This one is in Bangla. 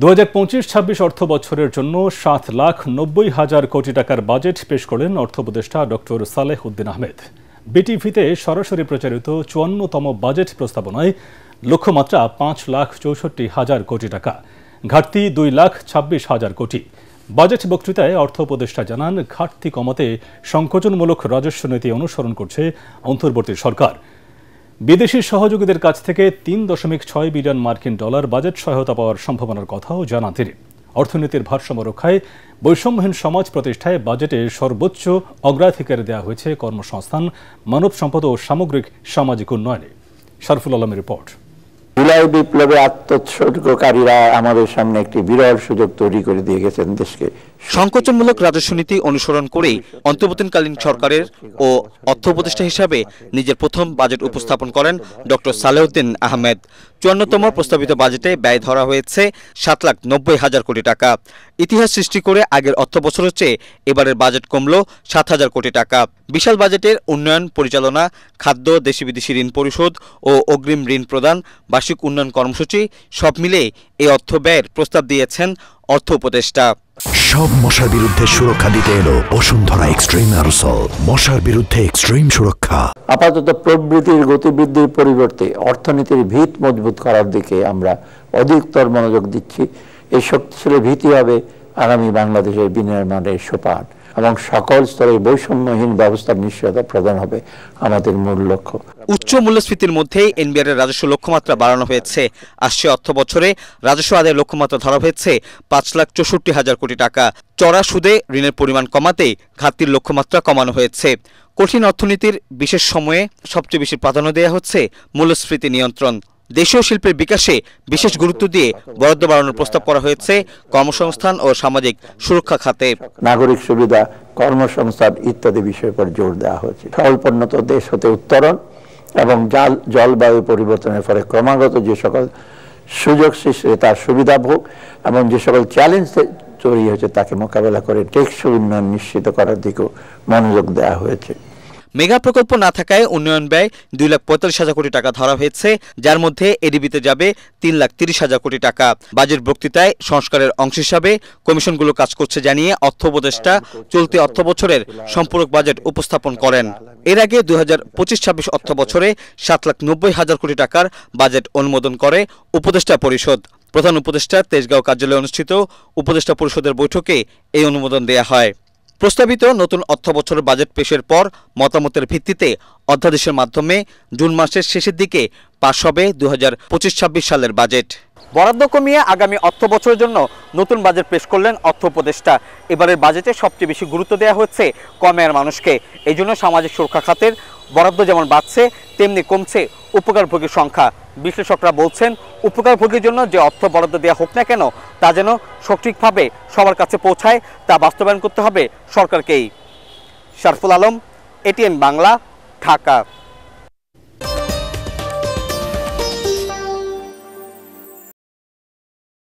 2025-26 অর্থ বছরের জন্য 7,90,000 কোটি টাকার বাজেট পেশ করলেন অর্থ উপদেষ্টা ডক্টর সালেহ উদ্দিন আহমেদ। বিটিভিতে সরাসরি প্রচারিত 54তম বাজেট প্রস্তাবনায় লক্ষ্যমাত্রা 5,64,000 কোটি টাকা, ঘাটতি 2,26,000 কোটি। বাজেট বক্তৃতায় অর্থ উপদেষ্টা জানান, ঘাটতি কমাতে সংকোচনমূলক রাজস্ব নীতি অনুসরণ করছে অন্তর্বর্তী সরকার। বিদেশি সহযোগীদের কাছ থেকে 3.6 বিলিয়ন মার্কিন ডলার বাজেট সহায়তা পাওয়ার সম্ভাবনার কথাও জানান তিনি। অর্থনীতির ভারসাম্য রক্ষায়, বৈষম্যহীন সমাজ প্রতিষ্ঠায় বাজেটে সর্বোচ্চ অগ্রাধিকার দেওয়া হয়েছে কর্মসংস্থান, মানব সম্পদ ও সামগ্রিক সামাজিক উন্নয়নে। শরফুল আলমের রিপোর্ট। জুলাই বিপ্লবে আত্মোৎসর্গকারীরা আমাদের সামনে একটি বিরল সুযোগ তৈরি করে দিয়ে গেছেন দেশকে। সংকোচনমূলক রাজস্ব নীতি অনুসরণ করেই অন্তর্বর্তীকালীন সরকারের ও অর্থ উপদেষ্টা হিসাবে নিজের প্রথম বাজেট উপস্থাপন করেন ডক্টর সালেহ উদ্দিন আহমেদ। 54তম প্রস্তাবিত বাজেটে ব্যয় ধরা হয়েছে 7,90,000 কোটি টাকা। ইতিহাস সৃষ্টি করে আগের অর্থ বছরের চেয়ে এবারের বাজেট কমল 7,000 কোটি টাকা। বিশাল বাজেটের উন্নয়ন পরিচালনা, খাদ্য, দেশি বিদেশি ঋণ পরিশোধ ও অগ্রিম ঋণ প্রদান, বার্ষিক উন্নয়ন কর্মসূচি সব মিলে এই অর্থ ব্যয়ের প্রস্তাব দিয়েছেন অর্থ উপদেষ্টা। সব মশার বিরুদ্ধে সুরক্ষা দিতে এলো বসুন্ধরা এক্সট্রিম অ্যারোসল, মশার বিরুদ্ধে এক্সট্রিম সুরক্ষা। আপাতত প্রবৃদ্ধির গতিবৃদ্ধির পরিবর্তে অর্থনীতির ভিত মজবুত করার দিকে আমরা অধিকতর মনোযোগ দিচ্ছি। এই শক্তিশালী ভিত্তি হবে আগামী বাংলাদেশের বিনির্মাণের সোপান এবং সকল স্তরে বৈষম্যহীন ব্যবস্থার নিশ্চয়তা প্রদান হবে আমাদের মূল লক্ষ্য। উচ্চ মূল্যস্ফীতির মধ্যেই এনবিআর এর রাজস্ব লক্ষ্যমাত্রা বাড়ানো হয়েছে। আসছে অর্থ বছরে রাজস্ব আদায়ের লক্ষ্যমাত্রা ধরা হয়েছে 5,64,000 কোটি টাকা। চড়া সুদে ঋণের পরিমাণ কমাতে ঘাটতির লক্ষ্যমাত্রা কমানো হয়েছে। কঠিন অর্থনীতির বিশেষ সময়ে সবচেয়ে বেশি প্রাধান্য দেওয়া হচ্ছে মূল্যস্ফীতি নিয়ন্ত্রণ। দেশীয় শিল্পের বিকাশে বিশেষ গুরুত্ব দিয়ে বরাদ্দ বাড়ানোর প্রস্তাব করা হয়েছে কর্মসংস্থান ও সামাজিক সুরক্ষা খাতে। নাগরিক সুবিধা, কর্মসংস্থান ইত্যাদি বিষয়ের উপর জোর দেওয়া হয়েছে। স্বল্পোন্নত দেশ হতে উত্তরণ এবং জলবায়ু পরিবর্তনের ফলে ক্রমাগত যে সকল সুযোগ সৃষ্টি তার সুবিধা ভোগ এবং যে সকল চ্যালেঞ্জ তৈরি হয়েছে তাকে মোকাবেলা করে টেকসই উন্নয়ন নিশ্চিত করার দিকেও মনোযোগ দেওয়া হয়েছে। মেগা প্রকল্প না থাকায় উন্নয়ন ব্যয় 2,45,000 কোটি টাকা ধরা হয়েছে, যার মধ্যে এডিবিতে যাবে 3,30,000 কোটি টাকা। বাজেট বক্তৃতায় সংস্কারের অংশ হিসাবে কমিশনগুলো কাজ করছে জানিয়ে অর্থ উপদেষ্টা চলতি অর্থ বছরের সম্পূরক বাজেট উপস্থাপন করেন। এর আগে 2025-26 অর্থ বছরে 7,90,000 কোটি টাকার বাজেট অনুমোদন করে উপদেষ্টা পরিষদ। প্রধান উপদেষ্টার তেজগাঁও কার্যালয়ে অনুষ্ঠিত উপদেষ্টা পরিষদের বৈঠকে এই অনুমোদন দেয়া হয়। প্রস্তাবিত নতুন অর্থ বছরের বাজেট পেশের পর মতামতের ভিত্তিতে অধ্যাদেশের মাধ্যমে জুন মাসের শেষের দিকে পাশ হবে 2025-26 সালের বাজেট। বরাদ্দ কমিয়ে আগামী অর্থ বছরের জন্য নতুন বাজেট পেশ করলেন অর্থ উপদেষ্টা। এবারের বাজেটে সবচেয়ে বেশি গুরুত্ব দেওয়া হচ্ছে কম আয়ের মানুষকে। এই জন্য সামাজিক সুরক্ষা খাতের বরাদ্দ যেমন বাড়ছে, তেমনি কমছে উপকারভোগীর সংখ্যা। বিশ্লেষকরা বলছেন, উপকারভোগীর জন্য যে অর্থ বরাদ্দ দেওয়া হোক না কেন, তা যেন সঠিকভাবে সবার কাছে পৌঁছায়, তা বাস্তবায়ন করতে হবে সরকারকেই। শরফুল আলম, এটিএন বাংলা, ঢাকা।